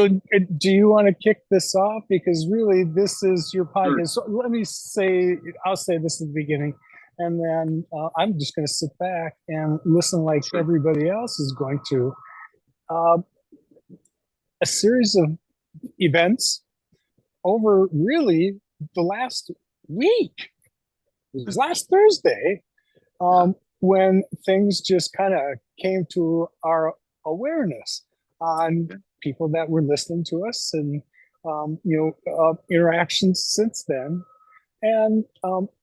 do you want to kick this off? Because really, this is your Sure. podcast. So let me say, I'll say this at the beginning, and then I'm just going to sit back and listen like Sure. everybody else is going to. Uh, a series of events over really the last week. It was last Thursday Yeah. when things just kind of came to our awareness on Yeah. people that were listening to us and interactions since then. And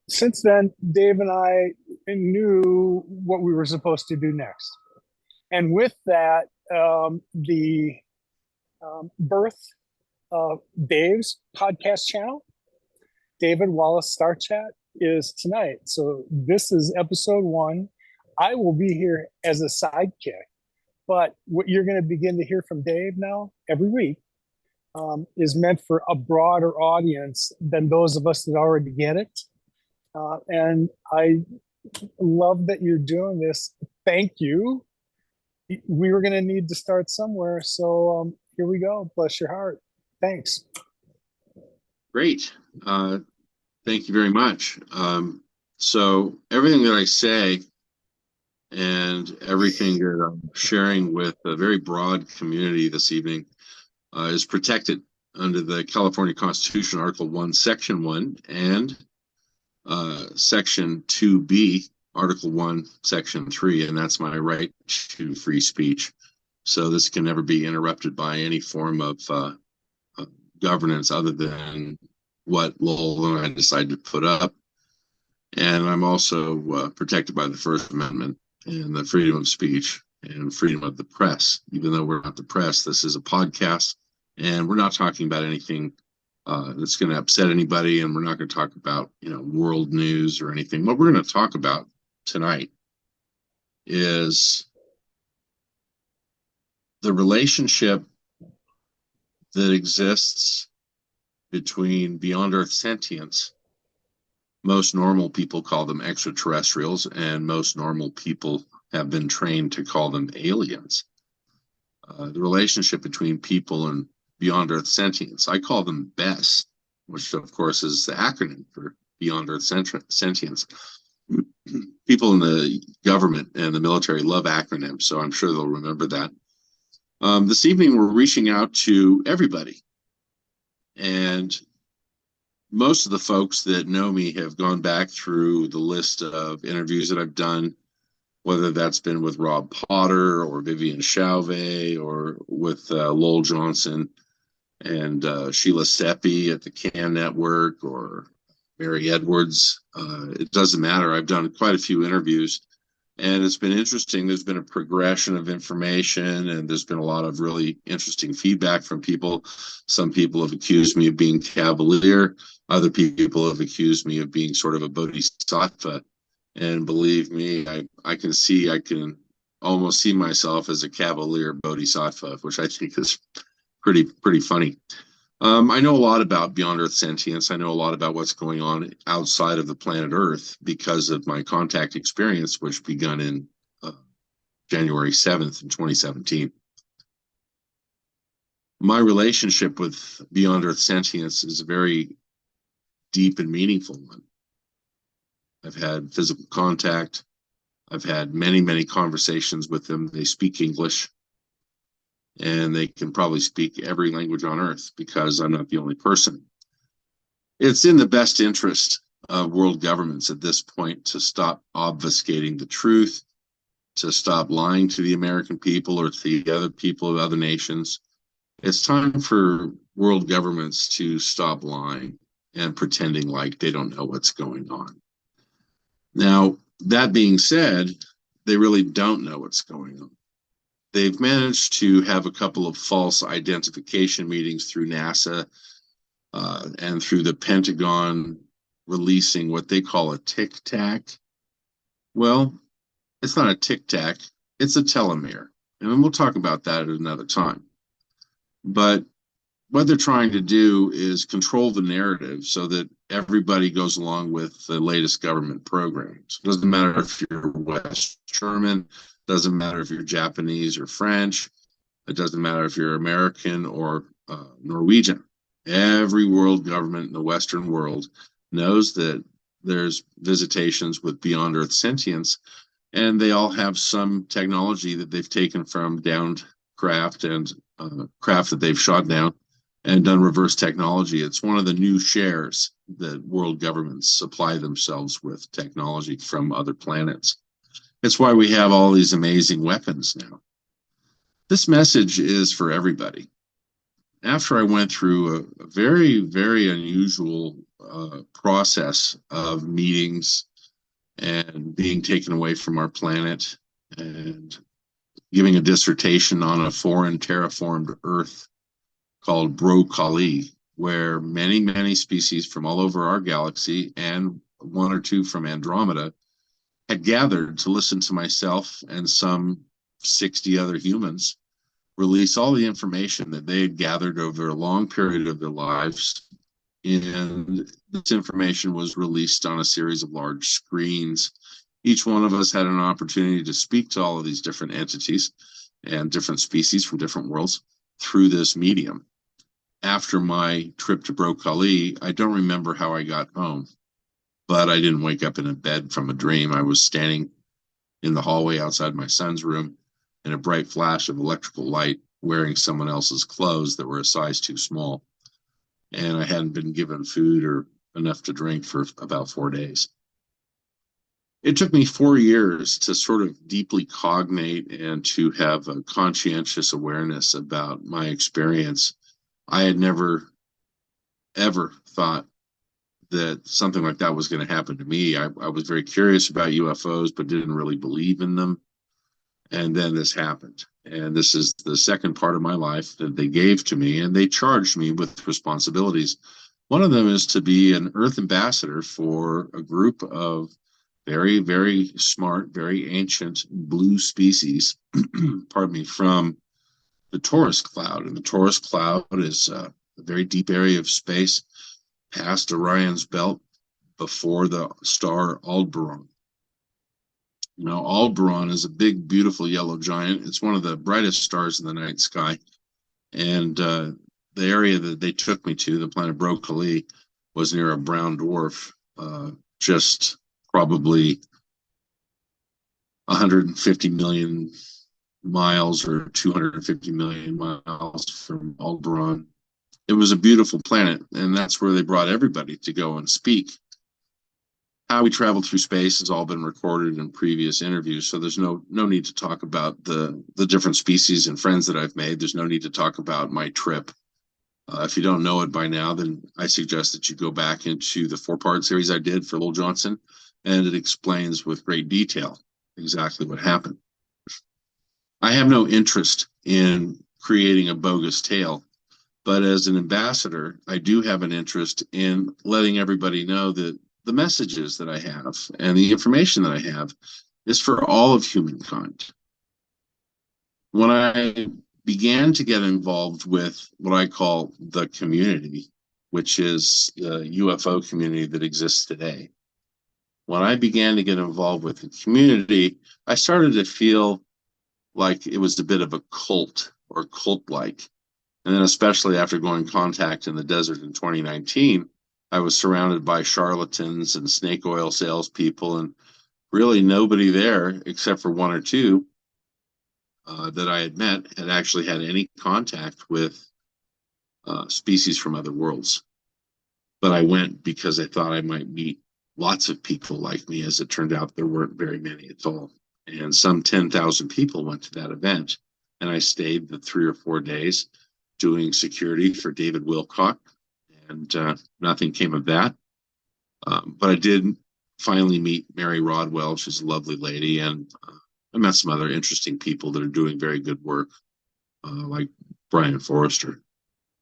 since then, Dave and I knew what we were supposed to do next. And with that, the birth of Dave's podcast channel, David Wallace Star Chat, is tonight. So this is episode one. I will be here as a sidekick, but what you're going to begin to hear from Dave now every week is meant for a broader audience than those of us that already get it. And I love that you're doing this. Thank you. We were going to need to start somewhere. So here we go. Bless your heart. Thanks. Great. Thank you very much. So everything that I say and everything that I'm sharing with a very broad community this evening is protected under the California Constitution, Article 1, Section 1, and Section 2B, Article 1, Section 3, and that's my right to free speech. So this can never be interrupted by any form of governance other than what Lowell and I decided to put up. And I'm also protected by the First Amendment and the freedom of speech and freedom of the press. Even though we're not the press, this is a podcast, and we're not talking about anything that's going to upset anybody, and we're not going to talk about world news or anything. What we're going to talk about tonight is the relationship that exists between beyond Earth sentience. Most normal people call them extraterrestrials, and most normal people have been trained to call them aliens. The relationship between people and beyond Earth sentience, I call them BESS, which of course is the acronym for beyond Earth sentience. People in the government and the military love acronyms, so I'm sure they'll remember that. This evening, we're reaching out to everybody. And most of the folks that know me have gone back through the list of interviews that I've done, whether that's been with Rob Potter or Vivian Chauvet or with Lowell Johnson and Sheila Seppi at the CAN Network or Mary Edwards. It doesn't matter. I've done quite a few interviews, and it's been interesting. There's been a progression of information, and there's been a lot of really interesting feedback from people. Some people have accused me of being cavalier. Other people have accused me of being sort of a bodhisattva. And believe me, I can almost see myself as a cavalier bodhisattva, which I think is pretty funny. I know a lot about beyond Earth sentience. I know a lot about what's going on outside of the planet Earth because of my contact experience, which begun in January 7th in 2017. My relationship with beyond Earth sentience is a very deep and meaningful one. I've had physical contact. I've had many conversations with them. They speak English, and they can probably speak every language on Earth because I'm not the only person. It's in the best interest of world governments at this point to stop obfuscating the truth, to stop lying to the American people or to the other people of other nations. It's time for world governments to stop lying and pretending like they don't know what's going on. Now, that being said, they really don't know what's going on. They've managed to have a couple of false identification meetings through NASA and through the Pentagon releasing what they call a tic-tac. Well, it's not a tic-tac, it's a telomere. And we'll talk about that at another time. But what they're trying to do is control the narrative so that everybody goes along with the latest government programs. It doesn't matter if you're West German, doesn't matter if you're Japanese or French. It doesn't matter if you're American or Norwegian. Every world government in the Western world knows that there's visitations with beyond Earth sentience, and they all have some technology that they've taken from downed craft and craft that they've shot down and done reverse technology. It's one of the new shares that world governments supply themselves with technology from other planets. It's why we have all these amazing weapons now. This message is for everybody. After I went through a very, very unusual process of meetings and being taken away from our planet and giving a dissertation on a foreign terraformed Earth called Bro-Kali, where many, many species from all over our galaxy and one or two from Andromeda had gathered to listen to myself and some 60 other humans release all the information that they had gathered over a long period of their lives. And this information was released on a series of large screens. Each one of us had an opportunity to speak to all of these different entities and different species from different worlds through this medium. After my trip to Bro-Kali, I don't remember how I got home, but I didn't wake up in a bed from a dream. I was standing in the hallway outside my son's room in a bright flash of electrical light, wearing someone else's clothes that were a size too small. And I hadn't been given food or enough to drink for about 4 days. It took me 4 years to sort of deeply cognate and to have a conscientious awareness about my experience. I had never, ever thought that something like that was going to happen to me. I was very curious about UFOs, but didn't really believe in them. And then this happened. And this is the second part of my life that they gave to me, and they charged me with responsibilities. One of them is to be an Earth ambassador for a group of very, very smart, very ancient blue species, pardon me, from the Taurus cloud. And the Taurus cloud is a very deep area of space past Orion's belt before the star Aldebaran. Now, Aldebaran is a big, beautiful yellow giant. It's one of the brightest stars in the night sky. And the area that they took me to, the planet Bro-Kali, was near a brown dwarf, just probably 150 million miles or 250 million miles from Aldebaran. It was a beautiful planet, and that's where they brought everybody to go and speak. How we traveled through space has all been recorded in previous interviews, so there's no need to talk about the different species and friends that I've made. There's no need to talk about my trip. If you don't know it by now, then I suggest that you go back into the 4-part series I did for Lowell Johnson, and it explains with great detail exactly what happened. I have no interest in creating a bogus tale, but as an ambassador, I do have an interest in letting everybody know that the messages that I have and the information that I have is for all of humankind. When I began to get involved with what I call the community, which is the UFO community that exists today, when I began to get involved with the community, I started to feel like it was a bit of a cult or cult-like. And then especially after going contact in the desert in 2019, I was surrounded by charlatans and snake oil salespeople, and really nobody there except for one or two that I had met had actually had any contact with species from other worlds. But I went because I thought I might meet lots of people like me. As it turned out, there weren't very many at all. And some 10,000 people went to that event. And I stayed the 3 or 4 days doing security for David Wilcock. And nothing came of that. But I did finally meet Mary Rodwell. She's a lovely lady. And I met some other interesting people that are doing very good work, like Brian Forrester,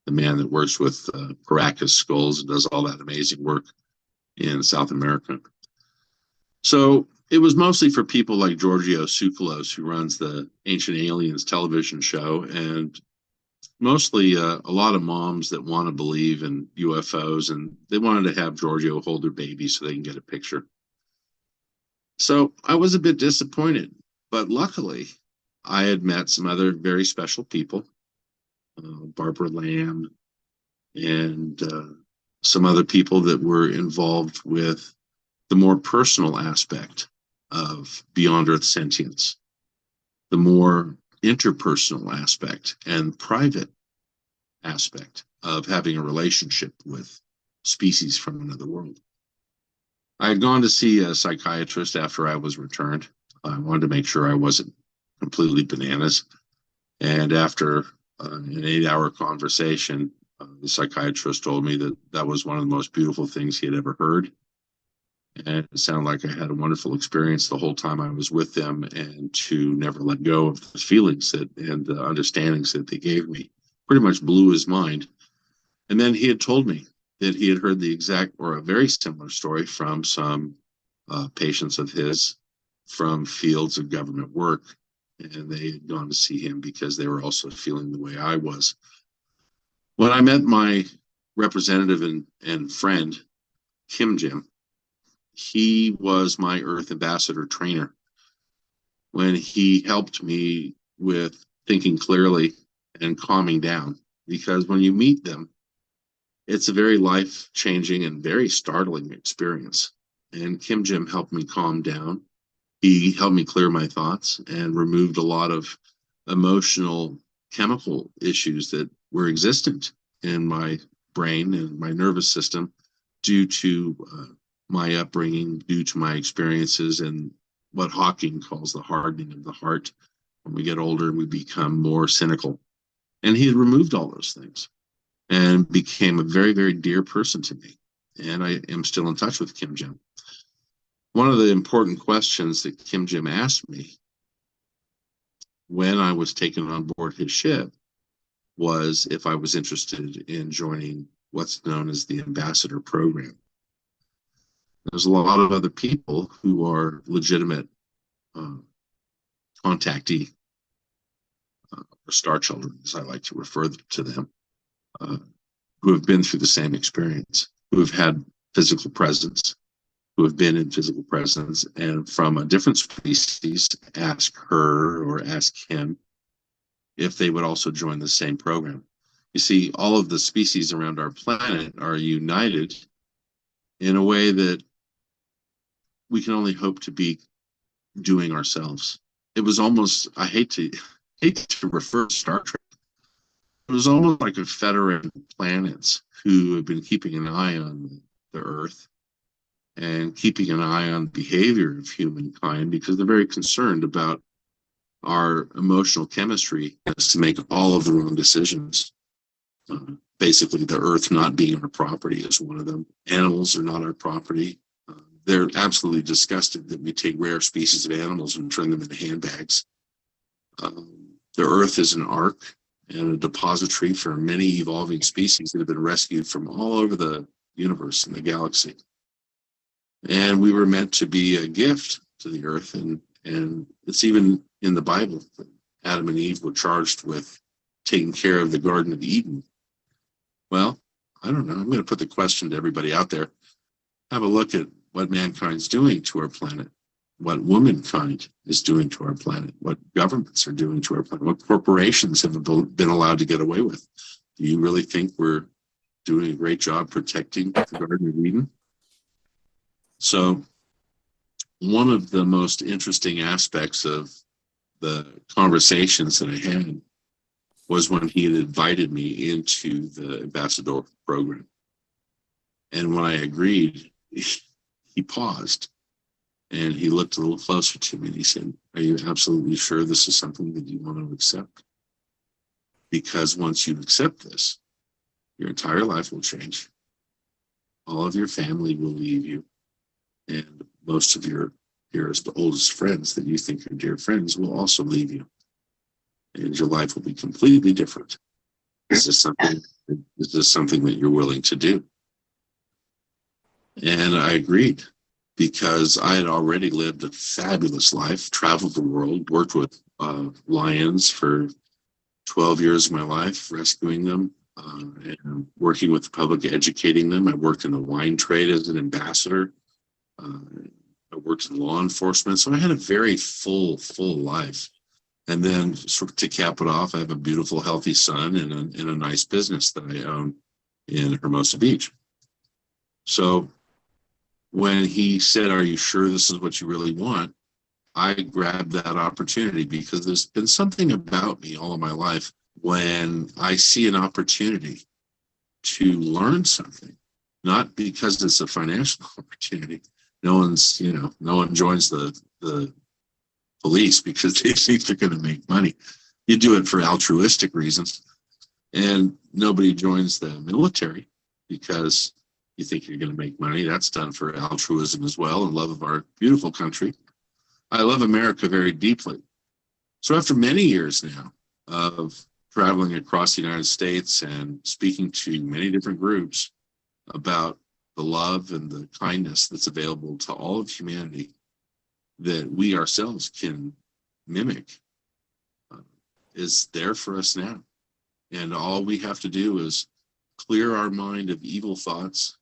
the man that works with Caracas skulls and does all that amazing work in South America. So it was mostly for people like Giorgio Tsoukalos, who runs the Ancient Aliens television show, and mostly a lot of moms that want to believe in UFOs, and they wanted to have Giorgio hold their baby so they can get a picture. So I was a bit disappointed, but luckily I had met some other very special people, Barbara Lamb, and some other people that were involved with the more personal aspect of Beyond Earth Sentience, the more interpersonal aspect and private aspect of having a relationship with species from another world. I had gone to see a psychiatrist after I was returned. I wanted to make sure I wasn't completely bananas. And after an 8-hour conversation, the psychiatrist told me that that was one of the most beautiful things he had ever heard. And it sounded like I had a wonderful experience the whole time I was with them, and to never let go of the feelings that and the understandings that they gave me pretty much blew his mind. And then he had told me that he had heard the exact or a very similar story from some patients of his from fields of government work. And they had gone to see him because they were also feeling the way I was. When I met my representative and friend, Kim Jim, he was my Earth Ambassador trainer. When he helped me with thinking clearly and calming down, because when you meet them, it's a very life-changing and very startling experience. And Kim Jim helped me calm down. He helped me clear my thoughts and removed a lot of emotional chemical issues that were existent in my brain and my nervous system due to my upbringing, due to my experiences, and what Hawking calls the hardening of the heart. When we get older, we become more cynical. And he had removed all those things and became a very, very dear person to me. And I am still in touch with Kim Jim. One of the important questions that Kim Jim asked me when I was taken on board his ship was if I was interested in joining what's known as the Ambassador Program. There's a lot of other people who are legitimate contactee, or star children, as I like to refer to them, who have been through the same experience, who have had physical presence, who have been in physical presence, and from a different species ask her or ask him if they would also join the same program. You see, all of the species around our planet are united in a way that we can only hope to be doing ourselves. It was almost, I hate to refer to Star Trek. It was almost like a federation of planets who have been keeping an eye on the Earth and keeping an eye on the behavior of humankind, because they're very concerned about our emotional chemistry to make all of the wrong decisions. Basically, the Earth not being our property is one of them. Animals are not our property. They're absolutely disgusted that we take rare species of animals and turn them into handbags. The Earth is an ark and a depository for many evolving species that have been rescued from all over the universe and the galaxy. And we were meant to be a gift to the Earth, and it's even in the Bible that Adam and Eve were charged with taking care of the Garden of Eden. Well, I don't know. I'm going to put the question to everybody out there. Have a look at what mankind's doing to our planet, what womankind is doing to our planet, what governments are doing to our planet, what corporations have been allowed to get away with. Do you really think we're doing a great job protecting the Garden of Eden? So one of the most interesting aspects of the conversations that I had was when he had invited me into the ambassador program. And when I agreed, he paused and he looked a little closer to me and he said, "Are you absolutely sure this is something that you want to accept? Because once you accept this, your entire life will change. All of your family will leave you. And most of your dearest, oldest friends that you think are dear friends will also leave you. And your life will be completely different. Is this something that you're willing to do?" And I agreed, because I had already lived a fabulous life, traveled the world, worked with lions for 12 years of my life, rescuing them, and working with the public, educating them. I worked in the wine trade as an ambassador. I worked in law enforcement. So I had a very full life. And then sort of to cap it off, I have a beautiful, healthy son and a nice business that I own in Hermosa Beach. So when he said, "Are you sure this is what you really want?" I grabbed that opportunity because there's been something about me all of my life when I see an opportunity to learn something, not because it's a financial opportunity. No one joins the police because they think they're going to make money. You do it for altruistic reasons. And nobody joins the military because you think you're going to make money. That's done for altruism as well and love of our beautiful country. I love America very deeply. So after many years now of traveling across the United States and speaking to many different groups about the love and the kindness that's available to all of humanity that we ourselves can mimic, uh, is there for us now. And all we have to do is clear our mind of evil thoughts,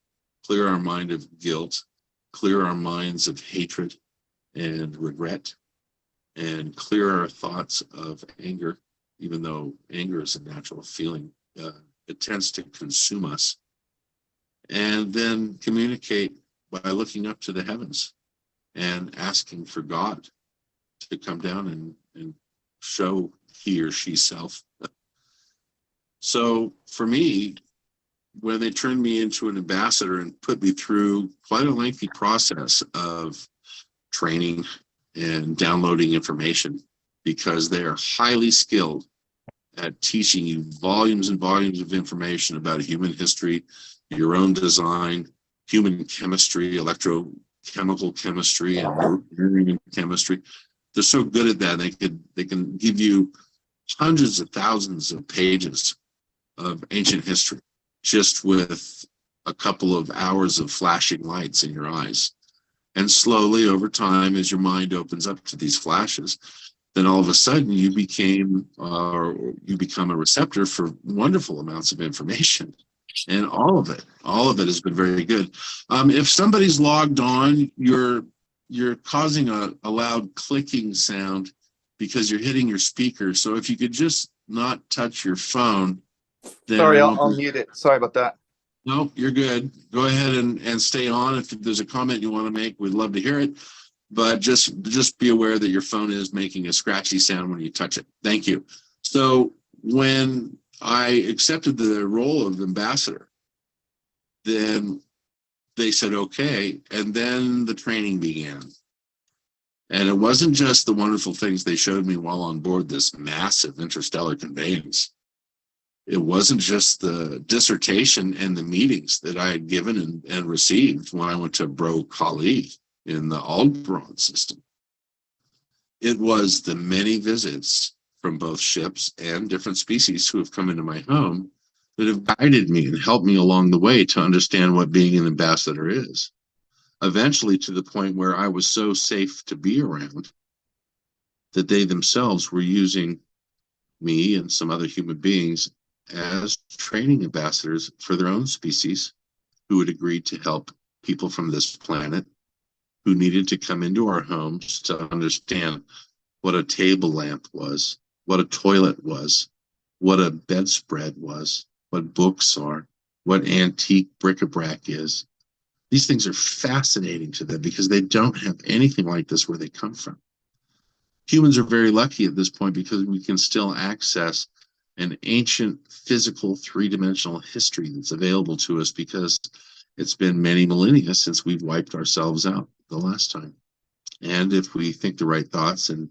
clear our mind of guilt, clear our minds of hatred and regret, and clear our thoughts of anger, even though anger is a natural feeling. It tends to consume us. And then communicate by looking up to the heavens and asking for God to come down and show he or she self. So for me, when they turned me into an ambassador and put me through quite a lengthy process of training and downloading information, because they are highly skilled at teaching you volumes and volumes of information about human history, your own design, human chemistry, electrochemical chemistry, and marine chemistry. They're so good at that. They can give you hundreds of thousands of pages of ancient history just with a couple of hours of flashing lights in your eyes. And slowly over time, as your mind opens up to these flashes, then all of a sudden you become a receptor for wonderful amounts of information. And all of it has been very good. If somebody's logged on, you're causing a loud clicking sound because you're hitting your speaker. So if you could just not touch your phone, then sorry, I'll mute it. Sorry about that. No, you're good. Go ahead and stay on. If there's a comment you want to make, we'd love to hear it. But just be aware that your phone is making a scratchy sound when you touch it. Thank you. So when I accepted the role of ambassador, then they said, okay. And then the training began. And it wasn't just the wonderful things they showed me while on board this massive interstellar conveyance. It wasn't just the dissertation and the meetings that I had given and received when I went to Bro Kali in the Aldebaran system. It was the many visits from both ships and different species who have come into my home that have guided me and helped me along the way to understand what being an ambassador is. Eventually to the point where I was so safe to be around that they themselves were using me and some other human beings as training ambassadors for their own species who had agreed to help people from this planet who needed to come into our homes to understand what a table lamp was, what a toilet was, what a bedspread was, what books are, what antique bric-a-brac is. These things are fascinating to them because they don't have anything like this where they come from. Humans are very lucky at this point because we can still access an ancient physical three-dimensional history that's available to us because it's been many millennia since we've wiped ourselves out the last time. And if we think the right thoughts and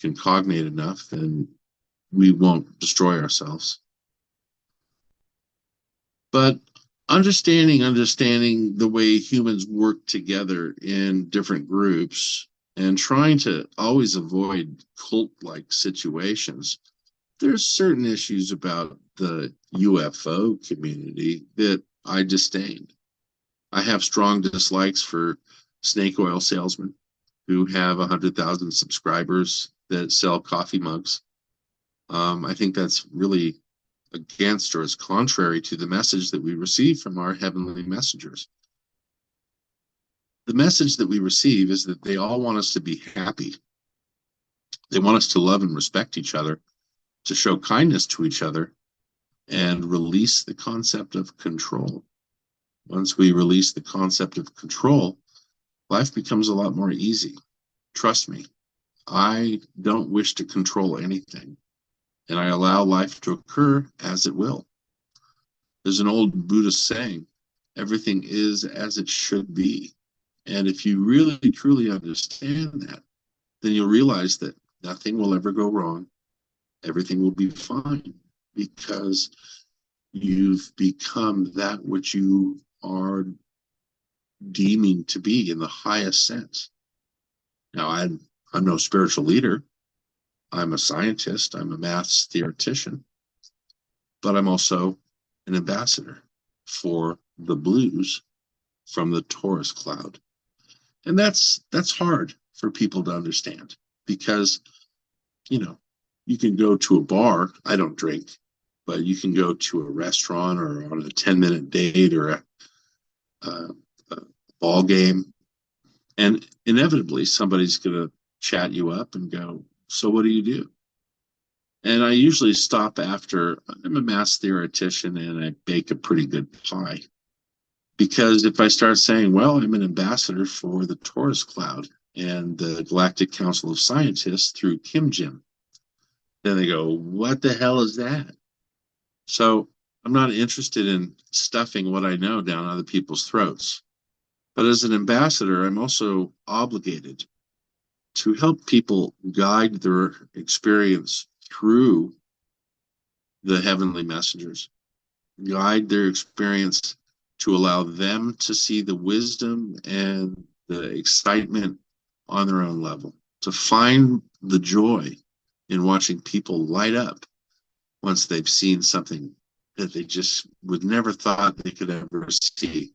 can cognate enough, then we won't destroy ourselves. But understanding the way humans work together in different groups and trying to always avoid cult-like situations, there's certain issues about the UFO community that I disdain. I have strong dislikes for snake oil salesmen who have 100,000 subscribers that sell coffee mugs. I think that's really against or is contrary to the message that we receive from our heavenly messengers. The message that we receive is that they all want us to be happy. They want us to love and respect each other, to show kindness to each other, and release the concept of control. Once we release the concept of control, life becomes a lot more easy. Trust me, I don't wish to control anything, and I allow life to occur as it will. There's an old Buddhist saying, everything is as it should be. And if you really, truly understand that, then you'll realize that nothing will ever go wrong. Everything will be fine because you've become that which you are deeming to be in the highest sense. Now, I'm no spiritual leader. I'm a scientist. I'm a maths theoretician. But I'm also an ambassador for the blues from the Taurus cloud. And that's hard for people to understand because, you can go to a bar. I don't drink, but you can go to a restaurant or on a 10-minute date or a ball game, and inevitably somebody's going to chat you up and go, so what do you do? And I usually stop after I'm a maths theoretician and I bake a pretty good pie. Because if I start saying, well, I'm an ambassador for the Taurus cloud and the Galactic Council of Scientists through Kim Jim, then they go, what the hell is that? So I'm not interested in stuffing what I know down other people's throats. But as an ambassador, I'm also obligated to help people guide their experience through the heavenly messengers, guide their experience to allow them to see the wisdom and the excitement on their own level, to find the joy in watching people light up once they've seen something that they just would never thought they could ever see.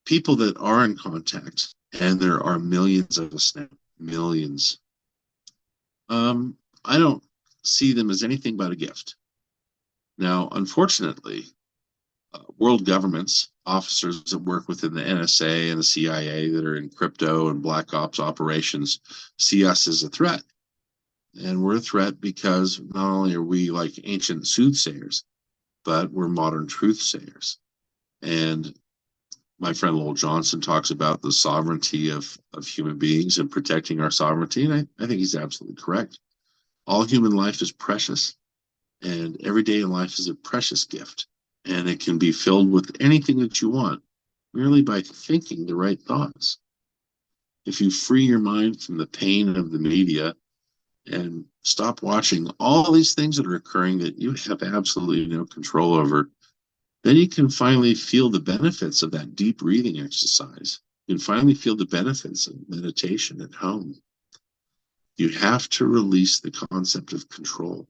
People that are in contact, and there are millions of us now, millions, I don't see them as anything but a gift. Now, unfortunately, world governments, officers that work within the NSA and the CIA that are in crypto and black ops operations see us as a threat. And we're a threat because not only are we like ancient soothsayers, but we're modern truthsayers. And my friend Lowell Johnson talks about the sovereignty of human beings and protecting our sovereignty. And I think he's absolutely correct. All human life is precious, and every day in life is a precious gift. And it can be filled with anything that you want merely by thinking the right thoughts. If you free your mind from the pain of the media and stop watching all these things that are occurring that you have absolutely no control over, then you can finally feel the benefits of that deep breathing exercise. You can finally feel the benefits of meditation at home. You have to release the concept of control.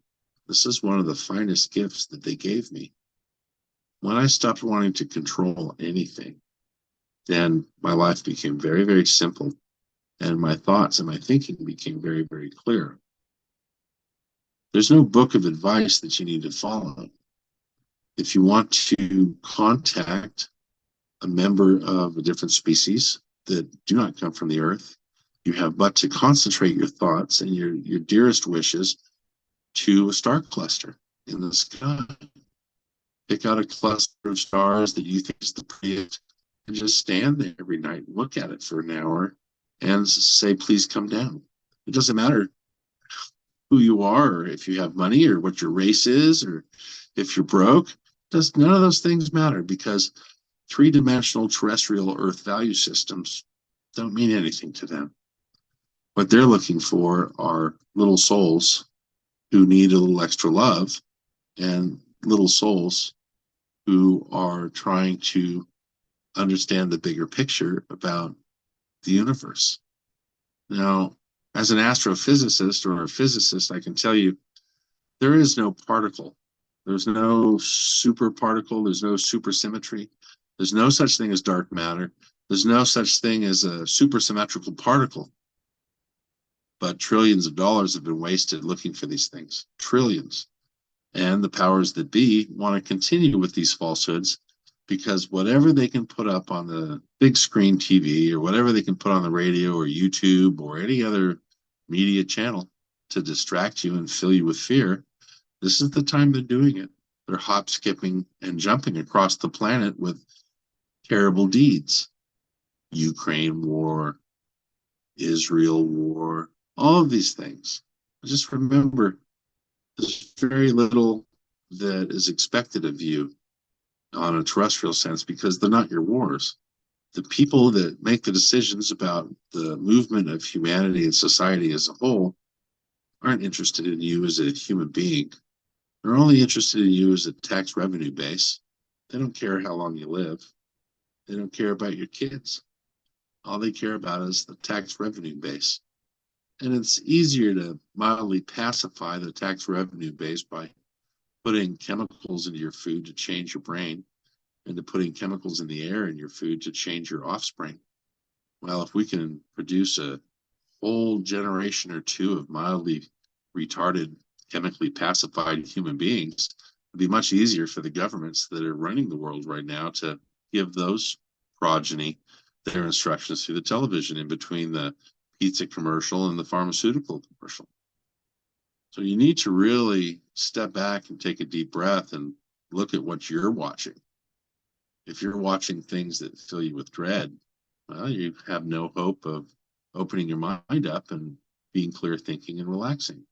This is one of the finest gifts that they gave me. When I stopped wanting to control anything, then my life became very, very simple, and my thoughts and my thinking became very, very clear. There's no book of advice that you need to follow. If you want to contact a member of a different species that do not come from the earth, you have but to concentrate your thoughts and your dearest wishes to a star cluster in the sky. Pick out a cluster of stars that you think is the prettiest and just stand there every night, look at it for an hour and say, please come down. It doesn't matter who you are, or if you have money, or what your race is, or if you're broke. None of those things matter, because three-dimensional terrestrial Earth value systems don't mean anything to them. What they're looking for are little souls who need a little extra love, and little souls who are trying to understand the bigger picture about the universe. Now, as an astrophysicist or a physicist, I can tell you there is no particle. There's no super particle. There's no supersymmetry. There's no such thing as dark matter. There's no such thing as a supersymmetrical particle. But trillions of dollars have been wasted looking for these things. Trillions. And the powers that be want to continue with these falsehoods, because whatever they can put up on the big screen TV, or whatever they can put on the radio or YouTube or any other media channel to distract you and fill you with fear, this is the time they're doing it. They're hop, skipping, and jumping across the planet with terrible deeds. Ukraine war, Israel war, all of these things. Just remember, there's very little that is expected of you on a terrestrial sense because they're not your wars. The people that make the decisions about the movement of humanity and society as a whole aren't interested in you as a human being. They're only interested in you as a tax revenue base. They don't care how long you live. They don't care about your kids. All they care about is the tax revenue base. And it's easier to mildly pacify the tax revenue base by putting chemicals into your food to change your brain and to putting chemicals in the air in your food to change your offspring. Well, if we can produce a whole generation or two of mildly retarded, chemically pacified human beings, it'd be much easier for the governments that are running the world right now to give those progeny their instructions through the television in between the pizza commercial and the pharmaceutical commercial. So you need to really step back and take a deep breath and look at what you're watching. If you're watching things that fill you with dread, well, you have no hope of opening your mind up and being clear thinking and relaxing.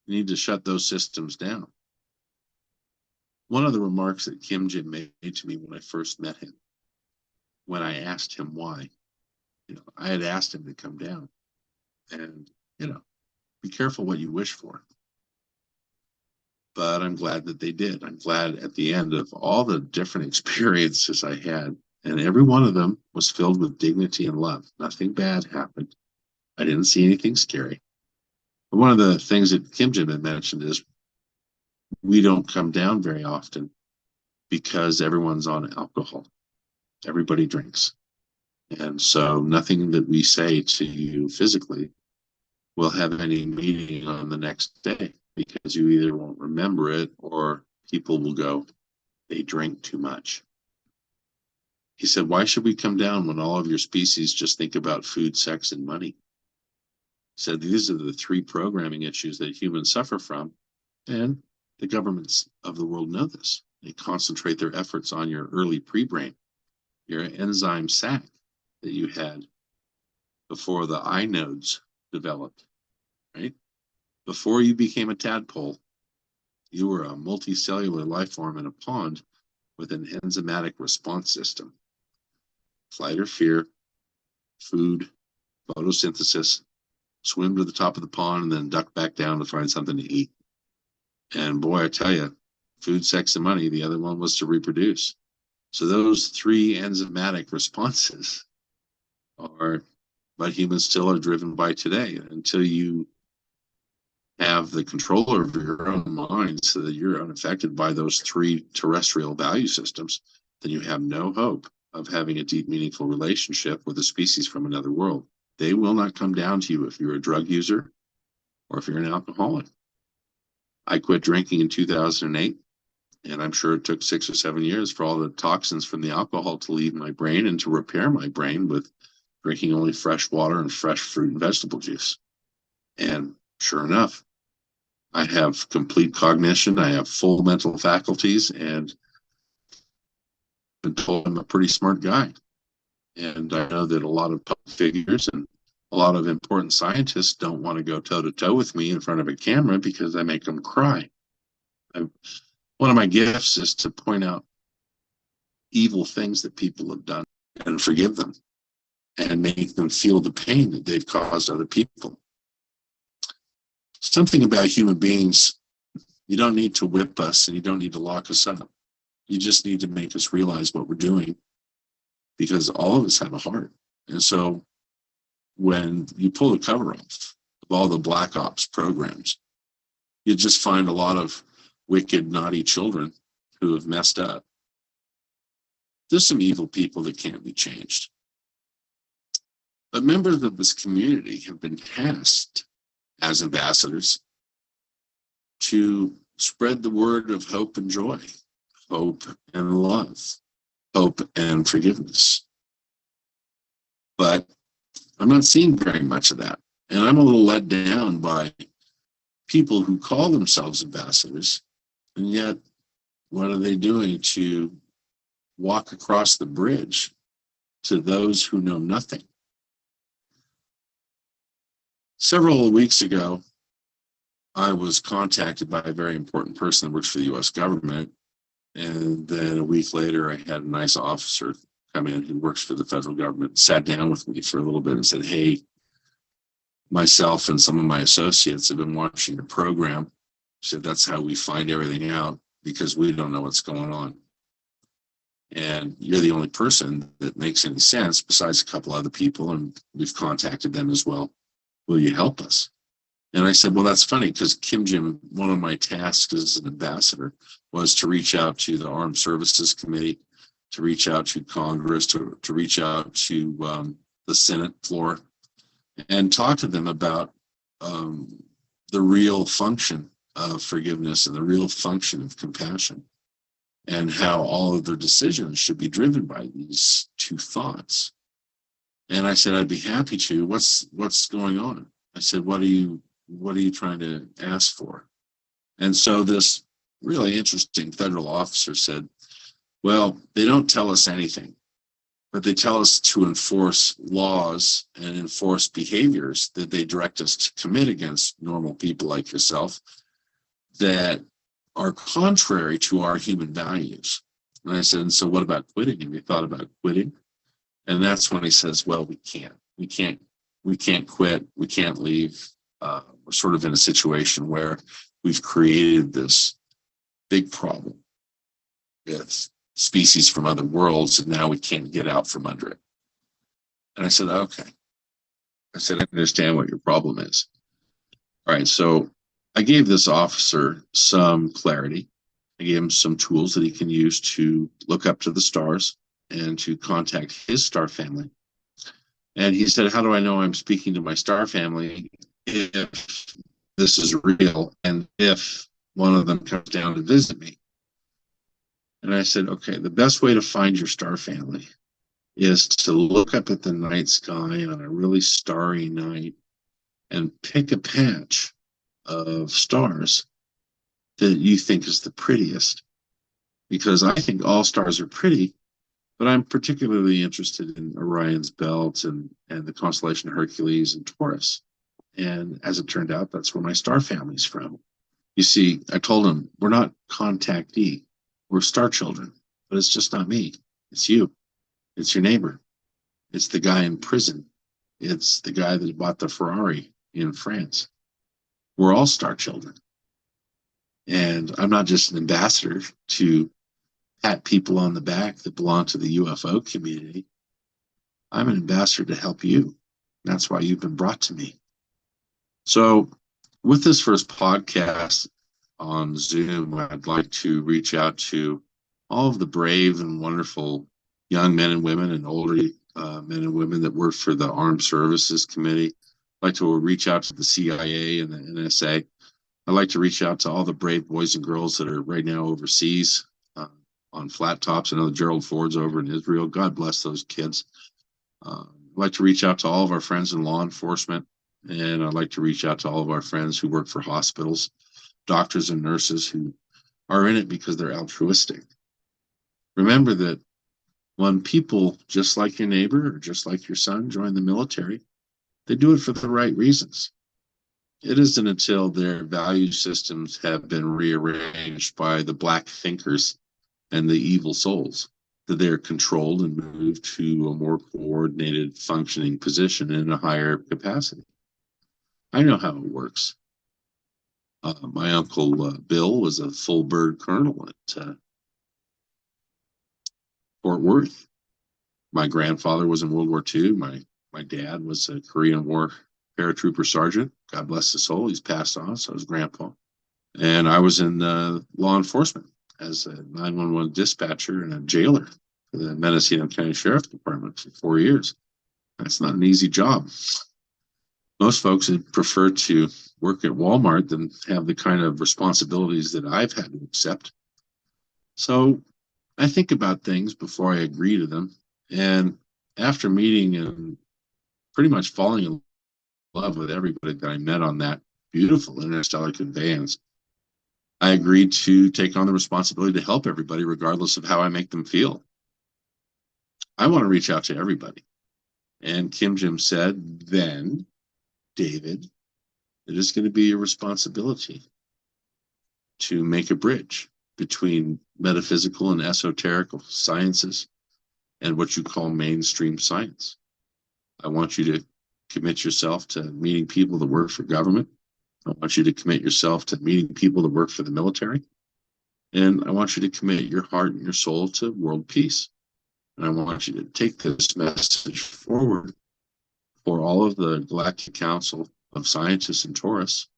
You need to shut those systems down. One of the remarks that Kim Jin made to me when I first met him, when I asked him why, I had asked him to come down and, be careful what you wish for. But I'm glad that they did. I'm glad at the end of all the different experiences I had, and every one of them was filled with dignity and love. Nothing bad happened. I didn't see anything scary. But one of the things that Kim Jin had mentioned is we don't come down very often because everyone's on alcohol. Everybody drinks. And so nothing that we say to you physically will have any meaning on the next day because you either won't remember it or people will go, they drink too much. He said, why should we come down when all of your species just think about food, sex, and money? He said, these are the three programming issues that humans suffer from, and the governments of the world know this. They concentrate their efforts on your early pre-brain, your enzyme sac that you had before the eye nodes developed, right? Before you became a tadpole, you were a multicellular life form in a pond with an enzymatic response system. Flight or fear, food, photosynthesis, swim to the top of the pond and then duck back down to find something to eat. And boy, I tell you, food, sex, and money, the other one was to reproduce. So those three enzymatic responses are what humans still are driven by today. Until you have the control over your own mind so that you're unaffected by those three terrestrial value systems, then you have no hope of having a deep, meaningful relationship with a species from another world. They will not come down to you if you're a drug user or if you're an alcoholic. I quit drinking in 2008, and I'm sure it took 6 or 7 years for all the toxins from the alcohol to leave my brain and to repair my brain with drinking only fresh water and fresh fruit and vegetable juice. And sure enough, I have complete cognition. I have full mental faculties, and I've been told I'm a pretty smart guy. And I know that a lot of public figures and a lot of important scientists don't want to go toe-to-toe with me in front of a camera because I make them cry. One of my gifts is to point out evil things that people have done and forgive them and make them feel the pain that they've caused other people. Something about human beings, you don't need to whip us and you don't need to lock us up. You just need to make us realize what we're doing, because all of us have a heart. And so when you pull the cover off of all the black ops programs, you just find a lot of wicked, naughty children who have messed up. There's some evil people that can't be changed. But members of this community have been tasked as ambassadors to spread the word of hope and joy, hope and love, hope and forgiveness. But I'm not seeing very much of that. And I'm a little let down by people who call themselves ambassadors, and yet what are they doing to walk across the bridge to those who know nothing? Several weeks ago, I was contacted by a very important person that works for the U.S. government. And then a week later, I had a nice officer come in who works for the federal government, sat down with me for a little bit and said, hey, myself and some of my associates have been watching the program. Said that's how we find everything out because we don't know what's going on. And you're the only person that makes any sense besides a couple other people, and we've contacted them as well. Will you help us? And I said, well, that's funny because Kim Jim, one of my tasks as an ambassador was to reach out to the Armed Services Committee, to reach out to Congress, to reach out to the Senate floor and talk to them about the real function of forgiveness and the real function of compassion and how all of their decisions should be driven by these two thoughts. And I said, I'd be happy to. What's going on? I said, what are you trying to ask for? And so this really interesting federal officer said, well, they don't tell us anything, but they tell us to enforce laws and enforce behaviors that they direct us to commit against normal people like yourself that are contrary to our human values. And I said, and so what about quitting? Have you thought about quitting? And that's when he says, well, we can't quit. We can't leave. We're sort of in a situation where we've created this big problem with species from other worlds, and now we can't get out from under it. And I said, okay. I said, I understand what your problem is. All right, so I gave this officer some clarity. I gave him some tools that he can use to look up to the stars and to contact his star family. And he said, how do I know I'm speaking to my star family if this is real and if one of them comes down to visit me? And I said, okay, the best way to find your star family is to look up at the night sky on a really starry night and pick a patch of stars that you think is the prettiest. Because I think all stars are pretty, but I'm particularly interested in Orion's belt and the constellation of Hercules and Taurus. And as it turned out, that's where my star family's from. You see, I told him, we're not contactee. We're star children, but it's just not me. It's you. It's your neighbor. It's the guy in prison. It's the guy that bought the Ferrari in France. We're all star children. And I'm not just an ambassador to pat people on the back that belong to the UFO community. I'm an ambassador to help you. That's why you've been brought to me. So with this first podcast on Zoom, I'd like to reach out to all of the brave and wonderful young men and women and older men and women that work for the Armed Services Committee. I'd like to reach out to the CIA and the NSA. I'd like to reach out to all the brave boys and girls that are right now overseas on flat tops. I know Gerald Ford's over in Israel. God bless those kids. I'd like to reach out to all of our friends in law enforcement. And I'd like to reach out to all of our friends who work for hospitals, doctors and nurses who are in it because they're altruistic. Remember that when people just like your neighbor or just like your son join the military, they do it for the right reasons. It isn't until their value systems have been rearranged by the black thinkers and the evil souls that they're controlled and moved to a more coordinated functioning position in a higher capacity. I know how it works. My uncle Bill was a full bird colonel at Fort Worth. My grandfather was in World War II. My dad was a Korean War paratrooper sergeant. God bless his soul. He's passed on, so was grandpa. And I was in law enforcement as a 911 dispatcher and a jailer for the Mendocino County Sheriff's Department for 4 years. That's not an easy job. Most folks would prefer to work at Walmart than have the kind of responsibilities that I've had to accept. So I think about things before I agree to them. And after meeting and pretty much falling in love with everybody that I met on that beautiful interstellar conveyance. I agreed to take on the responsibility to help everybody, regardless of how I make them feel. I want to reach out to everybody. And Kim Jim said, then, David, it is going to be your responsibility to make a bridge between metaphysical and esoterical sciences and what you call mainstream science. I want you to commit yourself to meeting people that work for government. I want you to commit yourself to meeting people that work for the military. And I want you to commit your heart and your soul to world peace. And I want you to take this message forward for all of the Galactic Council of Scientists and Taurus,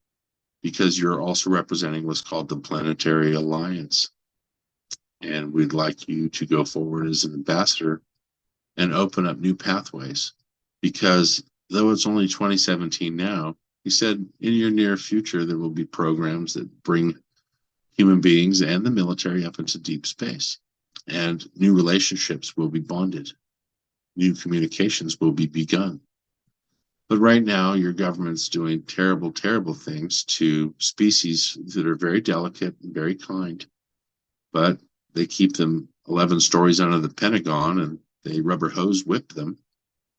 because you're also representing what's called the Planetary Alliance. And we'd like you to go forward as an ambassador and open up new pathways. Because though it's only 2017 now, he said in your near future, there will be programs that bring human beings and the military up into deep space. And new relationships will be bonded. New communications will be begun. But right now, your government's doing terrible, terrible things to species that are very delicate and very kind. But they keep them 11 stories under the Pentagon and they rubber hose whip them,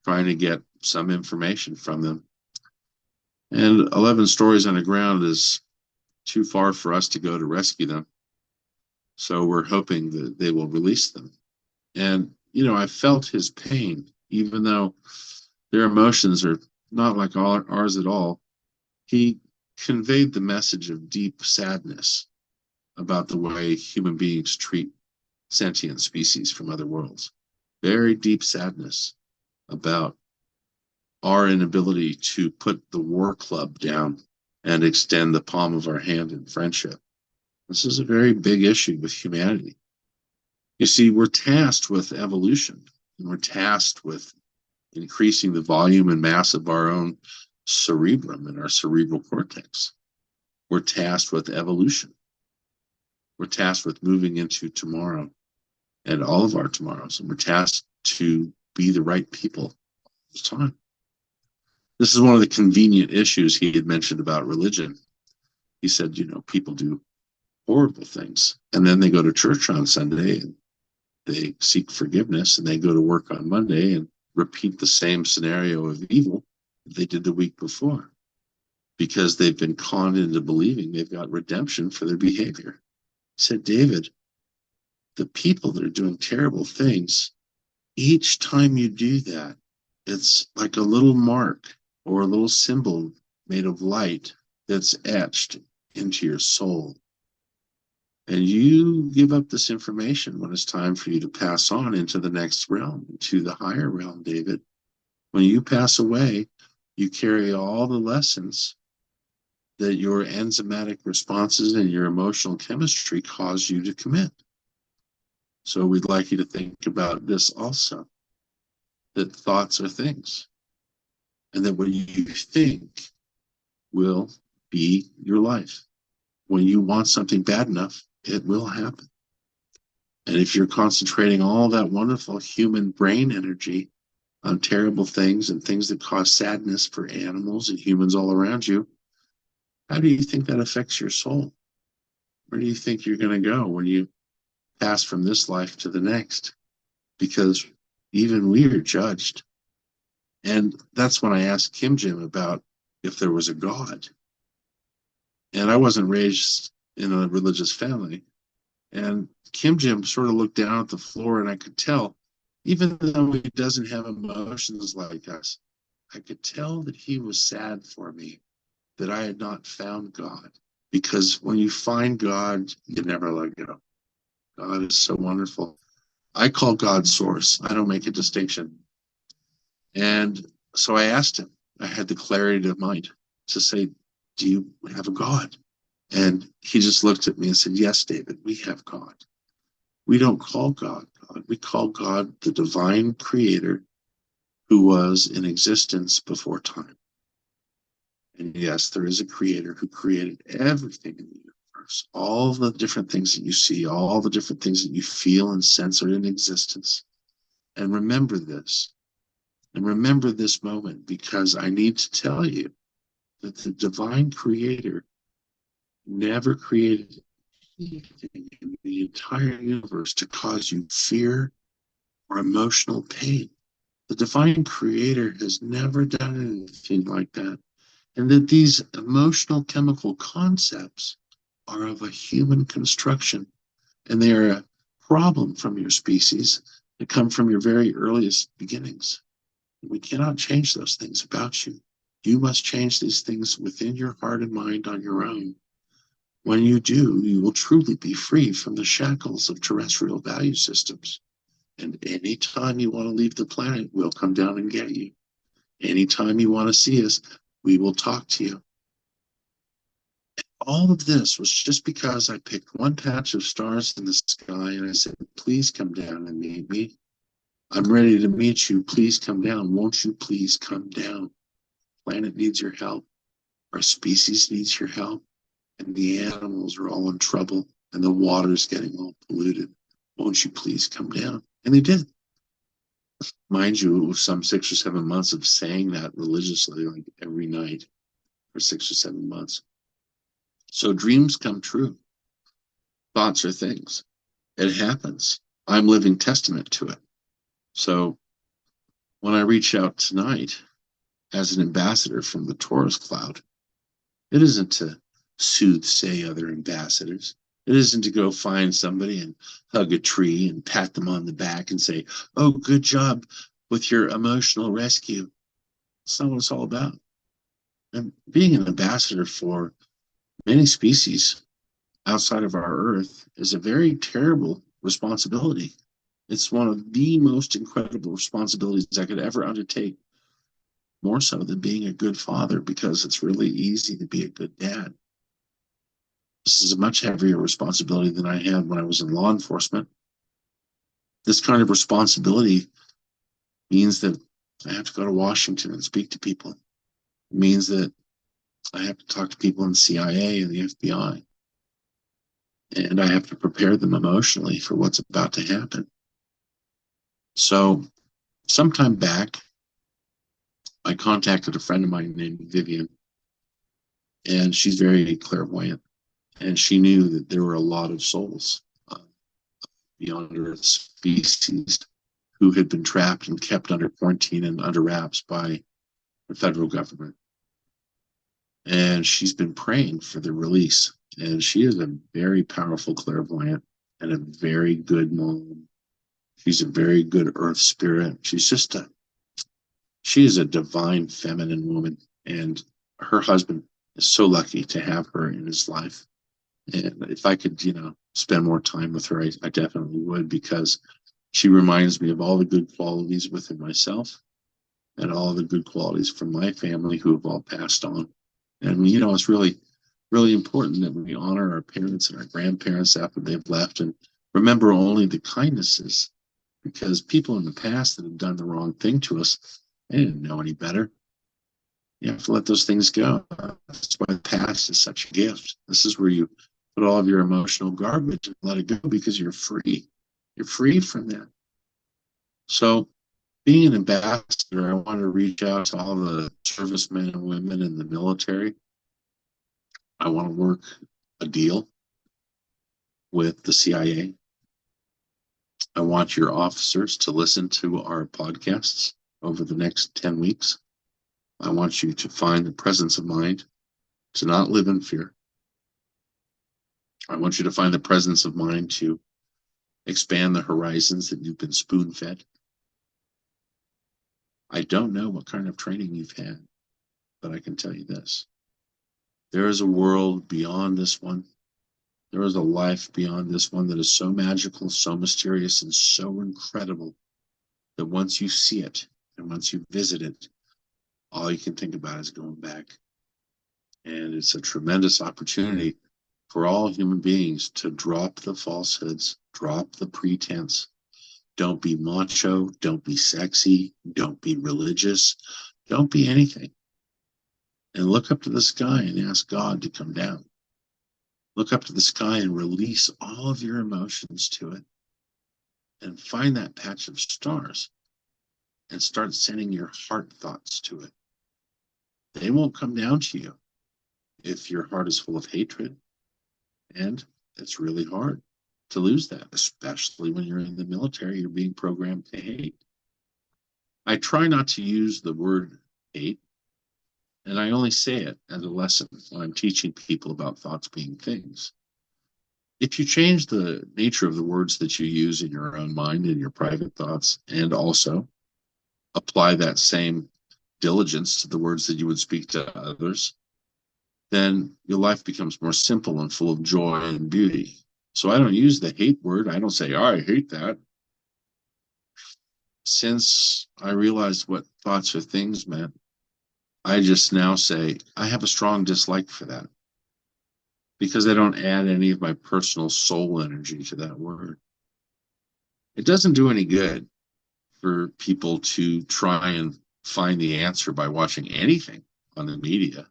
trying to get some information from them. And 11 stories underground is too far for us to go to rescue them. So we're hoping that they will release them. And, you know, I felt his pain, even though their emotions are not like ours at all. He conveyed the message of deep sadness about the way human beings treat sentient species from other worlds. Very deep sadness about our inability to put the war club down and extend the palm of our hand in friendship. This is a very big issue with humanity. You see, we're tasked with evolution, and we're tasked with increasing the volume and mass of our own cerebrum and our cerebral cortex. We're tasked with evolution. We're tasked with moving into tomorrow and all of our tomorrows, and we're tasked to be the right people all the time. This is one of the convenient issues he had mentioned about religion. He said, you know, people do horrible things, and then they go to church on Sunday and they seek forgiveness, and they go to work on Monday and repeat the same scenario of evil that they did the week before, because they've been conned into believing they've got redemption for their behavior. He said, David, the people that are doing terrible things, each time you do that, it's like a little mark or a little symbol made of light that's etched into your soul. And you give up this information when it's time for you to pass on into the next realm, to the higher realm, David. When you pass away, you carry all the lessons that your enzymatic responses and your emotional chemistry cause you to commit. So we'd like you to think about this also, that thoughts are things, and that what you think will be your life. When you want something bad enough, it will happen. And if you're concentrating all that wonderful human brain energy on terrible things and things that cause sadness for animals and humans all around you, how do you think that affects your soul? Where do you think you're going to go when you pass from this life to the next? Because even we are judged. And that's when I asked Kim Jim about if there was a God. And I wasn't raised in a religious family. And Kim Jim sort of looked down at the floor, and I could tell, even though he doesn't have emotions like us, I could tell that he was sad for me that I had not found God. Because when you find God, you never let go. God is so wonderful. I call God source. I don't make a distinction. And so I asked him, I had the clarity of mind to say, do you have a God? And he just looked at me and said, yes, David, we have God. We don't call God God. We call God the divine creator who was in existence before time. And yes, there is a creator who created everything in the universe, all the different things that you see, all the different things that you feel and sense are in existence. And remember this, And remember this moment, because I need to tell you that the divine creator never created anything in the entire universe to cause you fear or emotional pain. The divine creator has never done anything like that. And that these emotional chemical concepts are of a human construction, and they are a problem from your species that come from your very earliest beginnings. We cannot change those things about you. You must change these things within your heart and mind on your own. When you do, you will truly be free from the shackles of terrestrial value systems. And anytime you want to leave the planet, we'll come down and get you. Anytime you want to see us, we will talk to you. All of this was just because I picked one patch of stars in the sky and I said, please come down and meet me. I'm ready to meet you. Please come down. Won't you please come down? Planet needs your help. Our species needs your help. And the animals are all in trouble. And the water's getting all polluted. Won't you please come down? And they did. Mind you, it was some 6 or 7 months of saying that religiously, like every night for 6 or 7 months. So dreams come true. Thoughts are things. It happens. I'm living testament to it. So when I reach out tonight as an ambassador from the Taurus cloud, it isn't to soothsay other ambassadors. It isn't to go find somebody and hug a tree and pat them on the back and say, oh, good job with your emotional rescue. That's not what it's all about. And being an ambassador for many species outside of our Earth is a very terrible responsibility. It's one of the most incredible responsibilities I could ever undertake, more so than being a good father, because it's really easy to be a good dad. This is a much heavier responsibility than I had when I was in law enforcement. This kind of responsibility means that I have to go to Washington and speak to people. It means that I have to talk to people in the CIA and the FBI. And I have to prepare them emotionally for what's about to happen. So sometime back, I contacted a friend of mine named Vivian, and she's very clairvoyant. And she knew that there were a lot of souls beyond Earth species who had been trapped and kept under quarantine and under wraps by the federal government. And she's been praying for their release. And she is a very powerful clairvoyant and a very good mom. She's a very good earth spirit. She is a divine feminine woman. And her husband is so lucky to have her in his life. And if I could, spend more time with her, I definitely would, because she reminds me of all the good qualities within myself and all the good qualities from my family who have all passed on. And, it's really, really important that we honor our parents and our grandparents after they've left and remember only the kindnesses, because people in the past that have done the wrong thing to us, they didn't know any better. You have to let those things go. That's why the past is such a gift. This is where you put all of your emotional garbage and let it go, because you're free. You're free from that. So being an ambassador, I want to reach out to all the servicemen and women in the military. I want to work a deal with the CIA. I want your officers to listen to our podcasts over the next 10 weeks. I want you to find the presence of mind to not live in fear. I want you to find the presence of mind to expand the horizons that you've been spoon-fed. I don't know what kind of training you've had, but I can tell you this. There is a world beyond this one. There is a life beyond this one that is so magical, so mysterious, and so incredible that once you see it and once you visit it, all you can think about is going back. And it's a tremendous opportunity for all human beings to drop the falsehoods, drop the pretense. Don't be macho, don't be sexy, don't be religious, don't be anything. And look up to the sky and ask God to come down. Look up to the sky and release all of your emotions to it. And find that patch of stars and start sending your heart thoughts to it. They won't come down to you if your heart is full of hatred. And it's really hard to lose that, especially when you're in the military, you're being programmed to hate. I try not to use the word hate, and I only say it as a lesson when I'm teaching people about thoughts being things. If you change the nature of the words that you use in your own mind and your private thoughts, and also apply that same diligence to the words that you would speak to others, then your life becomes more simple and full of joy and beauty. So I don't use the hate word. I don't say, oh, I hate that. Since I realized what thoughts or things meant, I just now say, I have a strong dislike for that, because I don't add any of my personal soul energy to that word. It doesn't do any good for people to try and find the answer by watching anything on the media.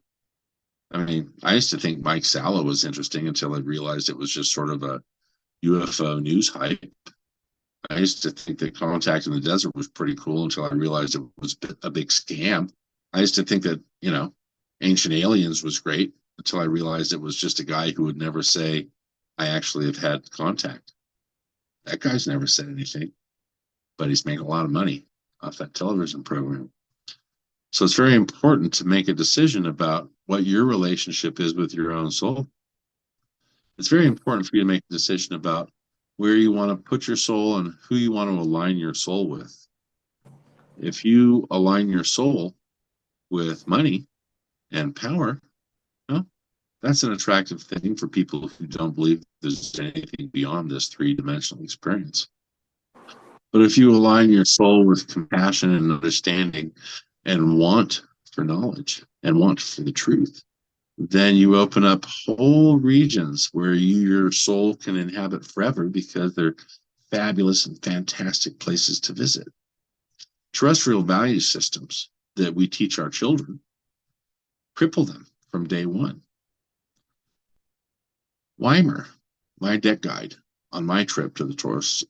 I mean, I used to think Mike Salo was interesting until I realized it was just sort of a UFO news hype. I used to think that Contact in the Desert was pretty cool until I realized it was a big scam. I used to think that, Ancient Aliens was great until I realized it was just a guy who would never say, I actually have had contact. That guy's never said anything, but he's making a lot of money off that television program. So it's very important to make a decision about what your relationship is with your own soul. It's very important for you to make a decision about where you want to put your soul and who you want to align your soul with. If you align your soul with money and power, well, that's an attractive thing for people who don't believe there's anything beyond this three-dimensional experience. But if you align your soul with compassion and understanding and want for knowledge and want for the truth, then you open up whole regions where your soul can inhabit forever, because they're fabulous and fantastic places to visit. Terrestrial value systems that we teach our children cripple them from day one. Weimer, my deck guide on my trip to the Taurus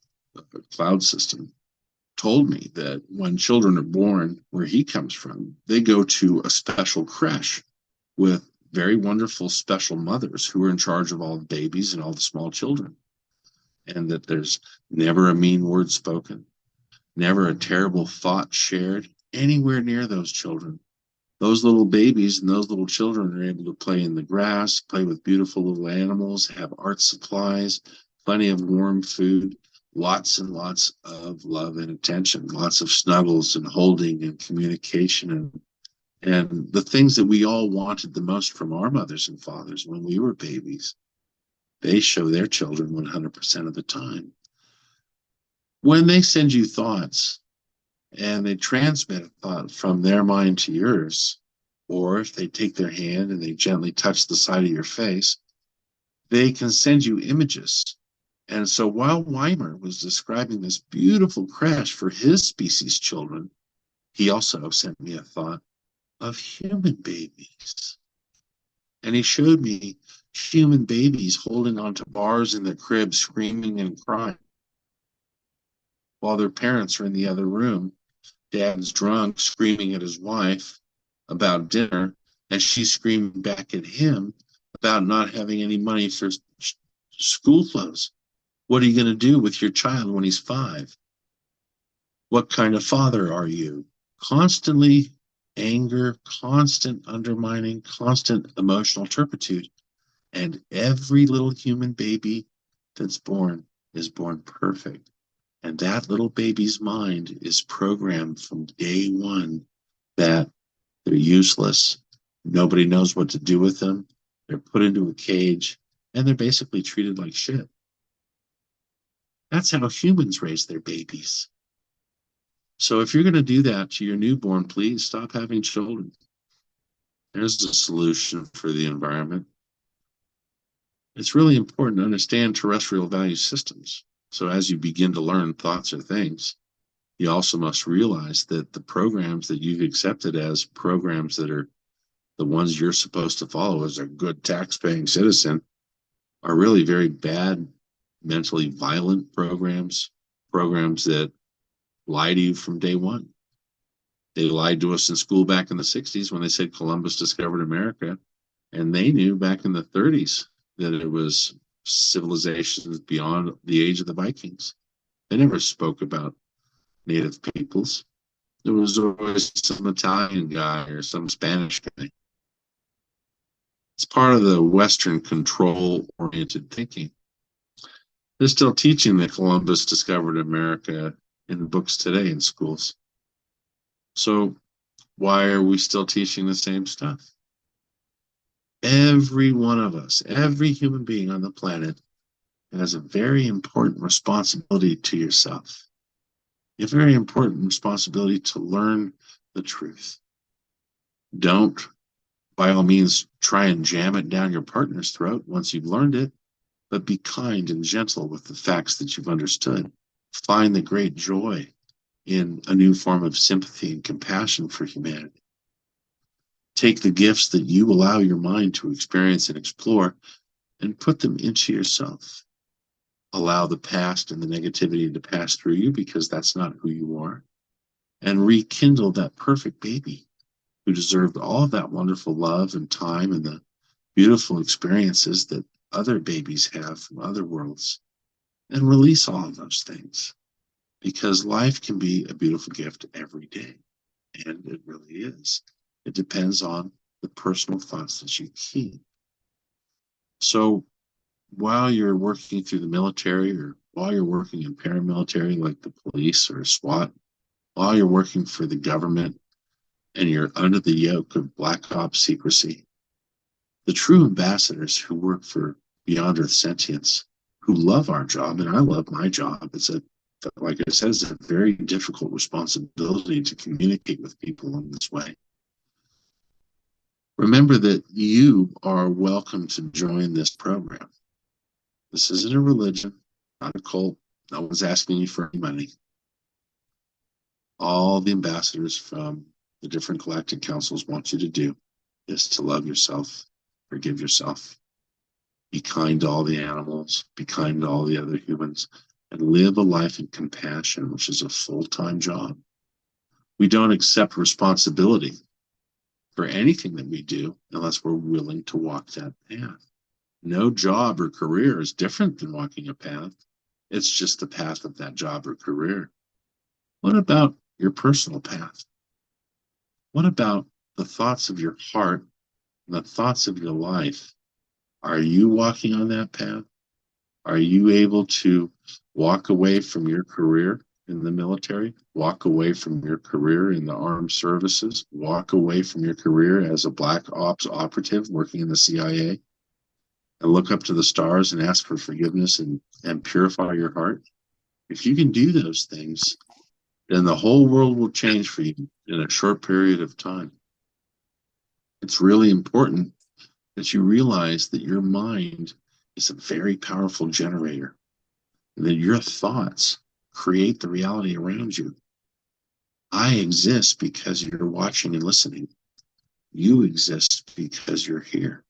cloud system, told me that when children are born, where he comes from, they go to a special creche with very wonderful special mothers who are in charge of all the babies and all the small children, and that there's never a mean word spoken, never a terrible thought shared anywhere near those children. Those little babies and those little children are able to play in the grass, play with beautiful little animals, have art supplies, plenty of warm food, lots and lots of love and attention, lots of snuggles and holding and communication and the things that we all wanted the most from our mothers and fathers when we were babies. They show their children 100% of the time. When they send you thoughts and they transmit a thought from their mind to yours, or if they take their hand and they gently touch the side of your face, they can send you images. And so while Weimer was describing this beautiful creche for his species children, he also sent me a thought of human babies. And he showed me human babies holding onto bars in their cribs, screaming and crying, while their parents are in the other room. Dad's drunk, screaming at his wife about dinner, and she's screaming back at him about not having any money for school clothes. What are you going to do with your child when he's 5? What kind of father are you? Constantly anger, constant undermining, constant emotional turpitude. And every little human baby that's born is born perfect. And that little baby's mind is programmed from day one that they're useless. Nobody knows what to do with them. They're put into a cage and they're basically treated like shit. That's how humans raise their babies. So if you're going to do that to your newborn, please stop having children. There's a solution for the environment. It's really important to understand terrestrial value systems. So as you begin to learn thoughts or things, you also must realize that the programs that you've accepted as programs that are the ones you're supposed to follow as a good tax-paying citizen are really very bad, mentally violent programs that lie to you from day one. They lied to us in school back in the 60s when they said Columbus discovered America. And they knew back in the 30s that it was civilizations beyond the age of the Vikings. They never spoke about native peoples. There was always some Italian guy or some Spanish guy. It's part of the Western control-oriented thinking. They're still teaching that Columbus discovered America in books today in schools. So why are we still teaching the same stuff? Every one of us, every human being on the planet has a very important responsibility to yourself. You have a very important responsibility to learn the truth. Don't, by all means, try and jam it down your partner's throat once you've learned it, but be kind and gentle with the facts that you've understood. Find the great joy in a new form of sympathy and compassion for humanity. Take the gifts that you allow your mind to experience and explore and put them into yourself. Allow the past and the negativity to pass through you because that's not who you are. And rekindle that perfect baby who deserved all of that wonderful love and time and the beautiful experiences that other babies have from other worlds. And release all of those things because life can be a beautiful gift every day. And it really is. It depends on the personal thoughts that you keep. So while you're working through the military or while you're working in paramilitary like the police or SWAT, while you're working for the government and you're under the yoke of black ops secrecy, the true ambassadors who work for Beyond Earth Sentience, who love our job, and I love my job, like I said, it's a very difficult responsibility to communicate with people in this way. Remember that you are welcome to join this program. This isn't a religion, not a cult. No one's asking you for any money. All the ambassadors from the different galactic councils want you to do is to love yourself, forgive yourself, be kind to all the animals, be kind to all the other humans, and live a life in compassion, which is a full-time job. We don't accept responsibility for anything that we do unless we're willing to walk that path. No job or career is different than walking a path. It's just the path of that job or career. What about your personal path? What about the thoughts of your heart and the thoughts of your life? Are you walking on that path? Are you able to walk away from your career in the military, walk away from your career in the armed services, walk away from your career as a black ops operative working in the CIA, and look up to the stars and ask for forgiveness and purify your heart? If you can do those things, then the whole world will change for you in a short period of time. It's really important that you realize that your mind is a very powerful generator, and that your thoughts create the reality around you. I exist because you're watching and listening. You exist because you're here.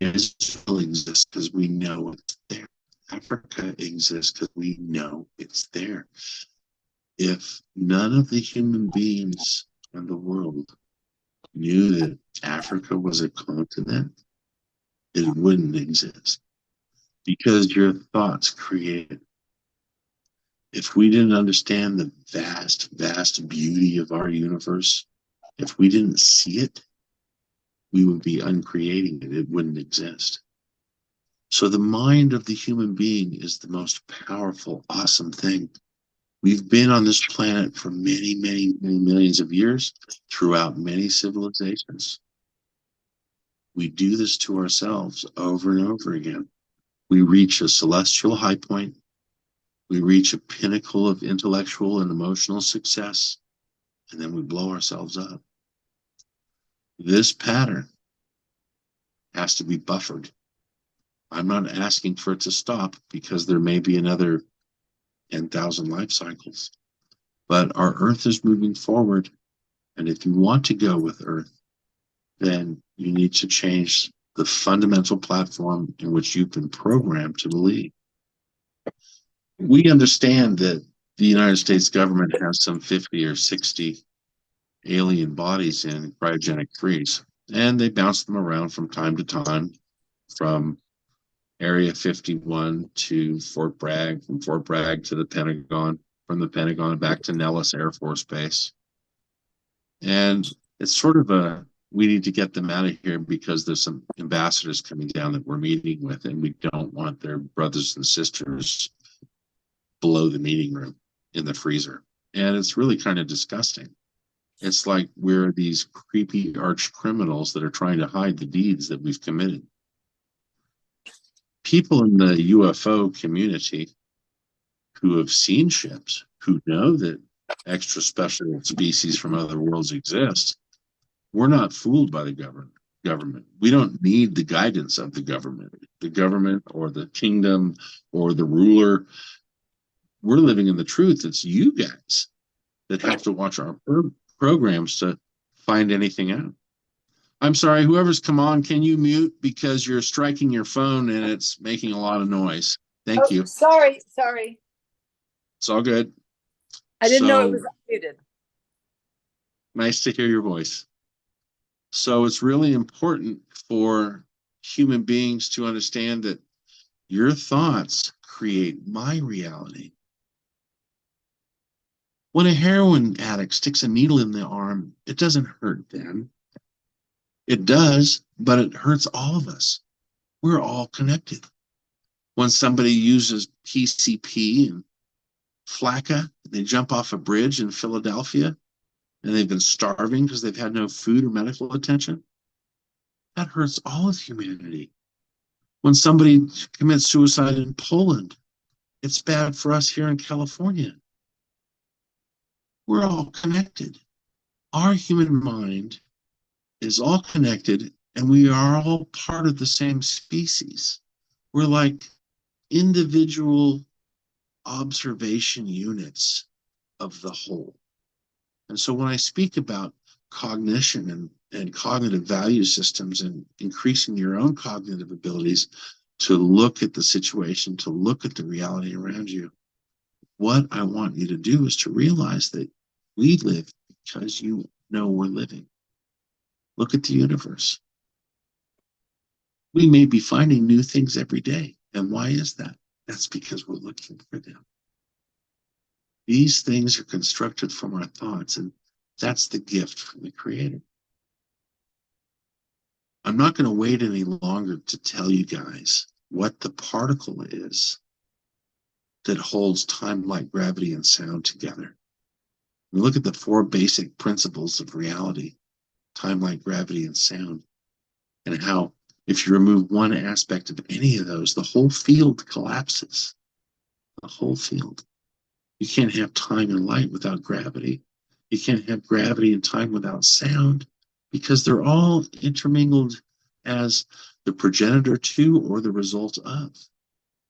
Israel exists because we know it's there. Africa exists because we know it's there. If none of the human beings in the world knew that Africa was a continent, it wouldn't exist because your thoughts create it. If we didn't understand the vast, vast beauty of our universe, if we didn't see it, we would be uncreating it. It wouldn't exist. So the mind of the human being is the most powerful, awesome thing. We've been on this planet for many, many, many millions of years throughout many civilizations. We do this to ourselves over and over again. We reach a celestial high point. We reach a pinnacle of intellectual and emotional success, and then we blow ourselves up. This pattern has to be buffered. I'm not asking for it to stop because there may be another 10,000 life cycles, but our Earth is moving forward. And if you want to go with Earth, then you need to change the fundamental platform in which you've been programmed to believe. We understand that the United States government has some 50 or 60 alien bodies in cryogenic freeze. And they bounce them around from time to time from Area 51 to Fort Bragg, from Fort Bragg to the Pentagon, from the Pentagon back to Nellis Air Force Base. And it's sort of a, we need to get them out of here because there's some ambassadors coming down that we're meeting with, and we don't want their brothers and sisters below the meeting room in the freezer. And it's really kind of disgusting. It's like we're these creepy arch criminals that are trying to hide the deeds that we've committed. People in the UFO community who have seen ships, who know that extra special species from other worlds exist, we're not fooled by the government. We don't need the guidance of the government or the kingdom or the ruler. We're living in the truth. It's you guys that have to watch our programs to find anything out. I'm sorry, whoever's come on, can you mute because you're striking your phone and it's making a lot of noise. Thank you. Sorry. It's all good. I didn't know it was muted. Nice to hear your voice. So it's really important for human beings to understand that your thoughts create my reality. When a heroin addict sticks a needle in the arm, it doesn't hurt them. It does, but it hurts all of us. We're all connected. When somebody uses PCP and flakka, they jump off a bridge in Philadelphia and they've been starving because they've had no food or medical attention. That hurts all of humanity. When somebody commits suicide in Poland, it's bad for us here in California. We're all connected. Our human mind is all connected, and we are all part of the same species. We're like individual observation units of the whole. And so when I speak about cognition and cognitive value systems and increasing your own cognitive abilities to look at the situation, to look at the reality around you, what I want you to do is to realize that we live because you know we're living. Look at the universe. We may be finding new things every day. And why is that? That's because we're looking for them. These things are constructed from our thoughts, and that's the gift from the Creator. I'm not going to wait any longer to tell you guys what the particle is that holds time, light, gravity, and sound together. And look at the four basic principles of reality: time, light, gravity, and sound, and how if you remove one aspect of any of those, the whole field collapses. The whole field. You can't have time and light without gravity. You can't have gravity and time without sound, because they're all intermingled as the progenitor to or the result of.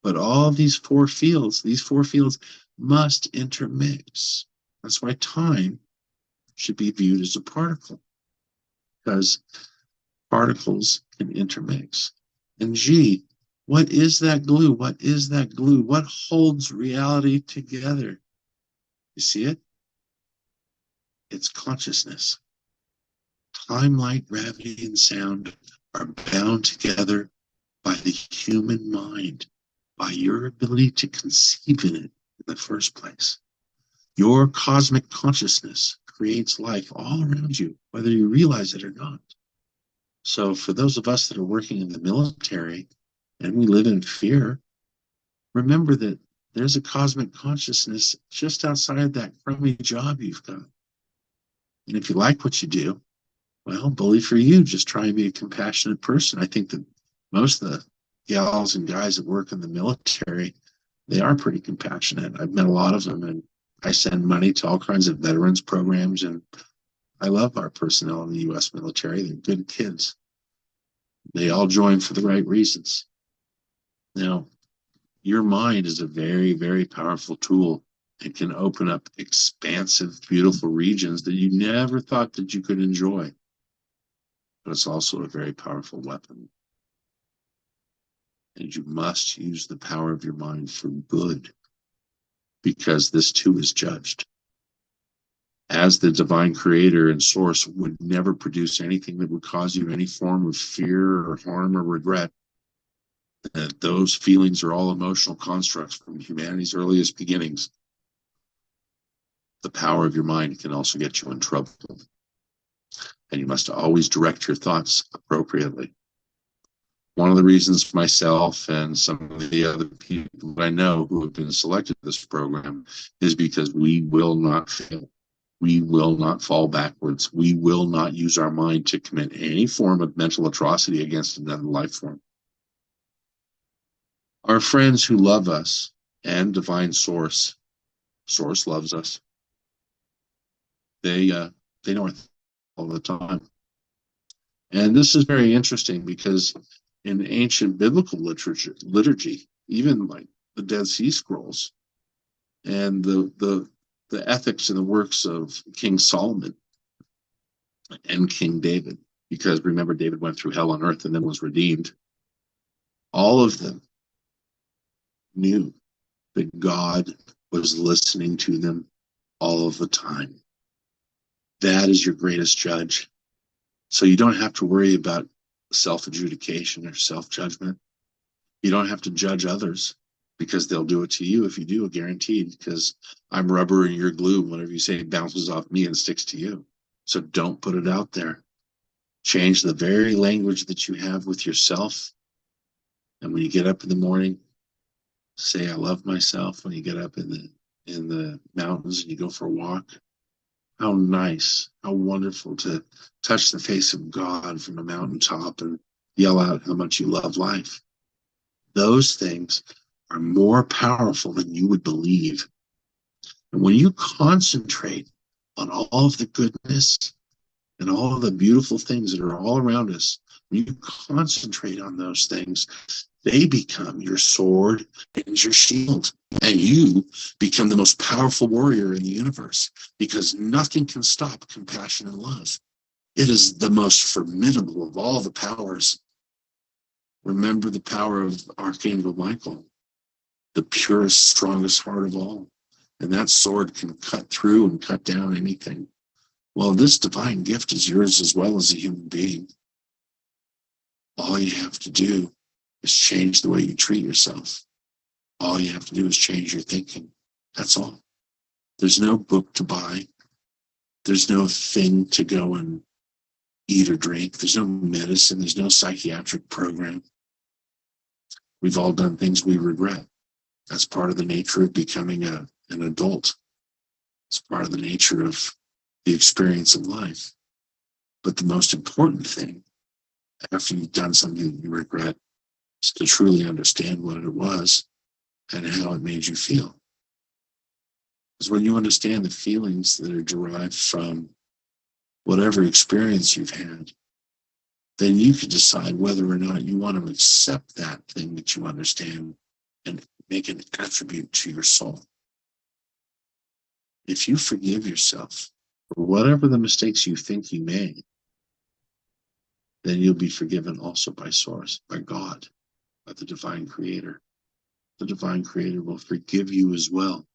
But all of these four fields must intermix. That's why time should be viewed as a particle, because particles can intermix. And G, what is that glue? What is that glue? What holds reality together? You see it? It's consciousness. Time, light, gravity, and sound are bound together by the human mind, by your ability to conceive in it in the first place. Your cosmic consciousness creates life all around you, whether you realize it or not. So for those of us that are working in the military and we live in fear, remember that there's a cosmic consciousness just outside that crummy job you've got. And if you like what you do, well, bully for you, just try and be a compassionate person. I think that most of the gals and guys that work in the military, they are pretty compassionate. I've met a lot of them, and I send money to all kinds of veterans programs, and I love our personnel in the U.S. military. They're good kids. They all join for the right reasons. Now, your mind is a very, very powerful tool. It can open up expansive, beautiful regions that you never thought that you could enjoy. But it's also a very powerful weapon. And you must use the power of your mind for good, because this too is judged. as the divine creator and source, would never produce anything that would cause you any form of fear or harm or regret. That those feelings are all emotional constructs from humanity's earliest beginnings. The power of your mind can also get you in trouble. And you must always direct your thoughts appropriately. One of the reasons myself and some of the other people I know who have been selected for this program is because we will not fail. We will not fall backwards. We will not use our mind to commit any form of mental atrocity against another life form. Our friends who love us and divine source loves us. They know it all the time. And this is very interesting because in ancient biblical liturgy, even like the Dead Sea Scrolls and the ethics and the works of King Solomon and King David, because remember, David went through hell on earth and then was redeemed. All of them knew that God was listening to them all of the time. That is your greatest judge. So you don't have to worry about self-adjudication or self-judgment. You don't have to judge others because they'll do it to you if you do, guaranteed, because I'm rubber and you're glue. Whatever you say bounces off me and sticks to you. So don't put it out there. Change the very language that you have with yourself. And when you get up in the morning, say, I love myself. When you get up in the mountains and you go for a walk, how nice, how wonderful to touch the face of God from a mountaintop and yell out how much you love life. Those things are more powerful than you would believe. And when you concentrate on all of the goodness and all of the beautiful things that are all around us, when you concentrate on those things, they become your sword and your shield. And you become the most powerful warrior in the universe because nothing can stop compassion and love. It is the most formidable of all the powers. Remember the power of Archangel Michael, the purest, strongest heart of all. And that sword can cut through and cut down anything. Well, this divine gift is yours as well as a human being. All you have to do is change the way you treat yourself. All you have to do is change your thinking. That's all. There's no book to buy. There's no thing to go and eat or drink. There's no medicine. There's no psychiatric program. We've all done things we regret. That's part of the nature of becoming an adult. It's part of the nature of the experience of life. But the most important thing, after you've done something that you regret, is to truly understand what it was and how it made you feel. Because when you understand the feelings that are derived from whatever experience you've had, then you can decide whether or not you want to accept that thing that you understand and make an attribute to your soul. If you forgive yourself for whatever the mistakes you think you made, then you'll be forgiven also by Source, by God, by the divine creator. The divine creator will forgive you as well.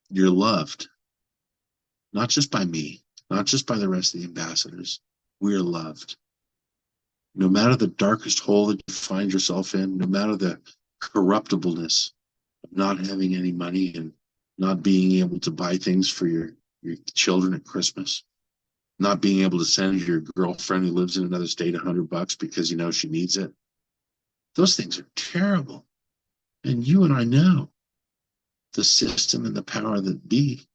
You're loved, not just by me, not just by the rest of the ambassadors. We're loved. No matter the darkest hole that you find yourself in, no matter the corruptibleness of not having any money and not being able to buy things for your children at Christmas, not being able to send your girlfriend who lives in another state $100 because you know she needs it. Those things are terrible. And you and I know the system and the power that be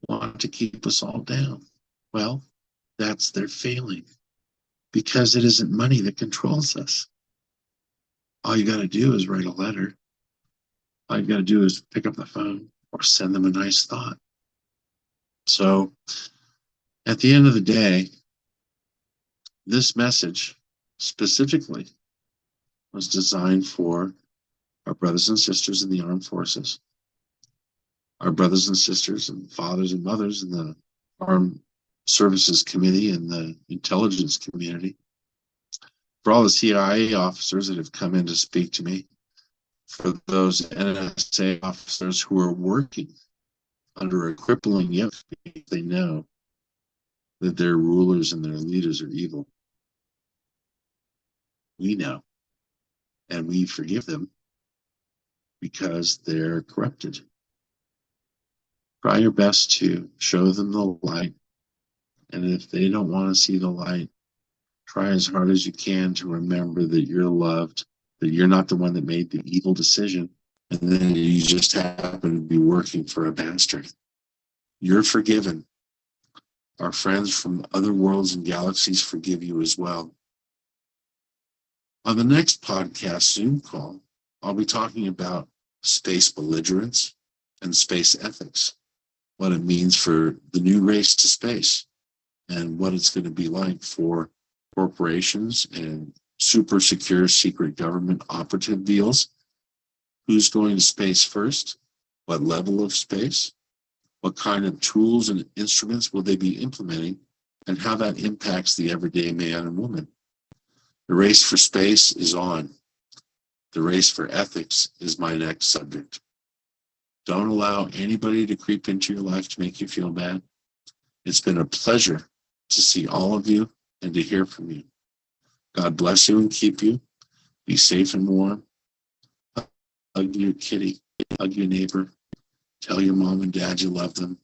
want to keep us all down. Well, that's their failing because it isn't money that controls us. All you got to do is write a letter. All you got to do is pick up the phone or send them a nice thought. So at the end of the day, this message specifically was designed for our brothers and sisters in the armed forces, our brothers and sisters and fathers and mothers in the armed services committee and the intelligence community, for all the CIA officers that have come in to speak to me, for those NSA officers who are working under a crippling yoke because they know that their rulers and their leaders are evil. We know, and we forgive them because they're corrupted. Try your best to show them the light, and if they don't want to see the light, try as hard as you can to remember that you're loved, that you're not the one that made the evil decision, and then you just happen to be working for a bastard. You're forgiven. Our friends from other worlds and galaxies forgive you as well. On the next podcast Zoom call, I'll be talking about space belligerence and space ethics, what it means for the new race to space, and what it's going to be like for corporations and super secure secret government operative deals. Who's going to space first? What level of space? What kind of tools and instruments will they be implementing? And how that impacts the everyday man and woman. The race for space is on. The race for ethics is my next subject. Don't allow anybody to creep into your life to make you feel bad. It's been a pleasure to see all of you and to hear from you. God bless you and keep you. Be safe and warm. Hug your kitty, hug your neighbor, tell your mom and dad you love them,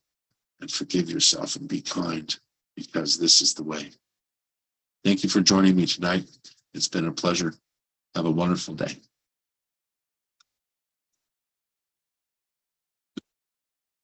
and forgive yourself and be kind, because this is the way. Thank you for joining me tonight. It's been a pleasure. Have a wonderful day.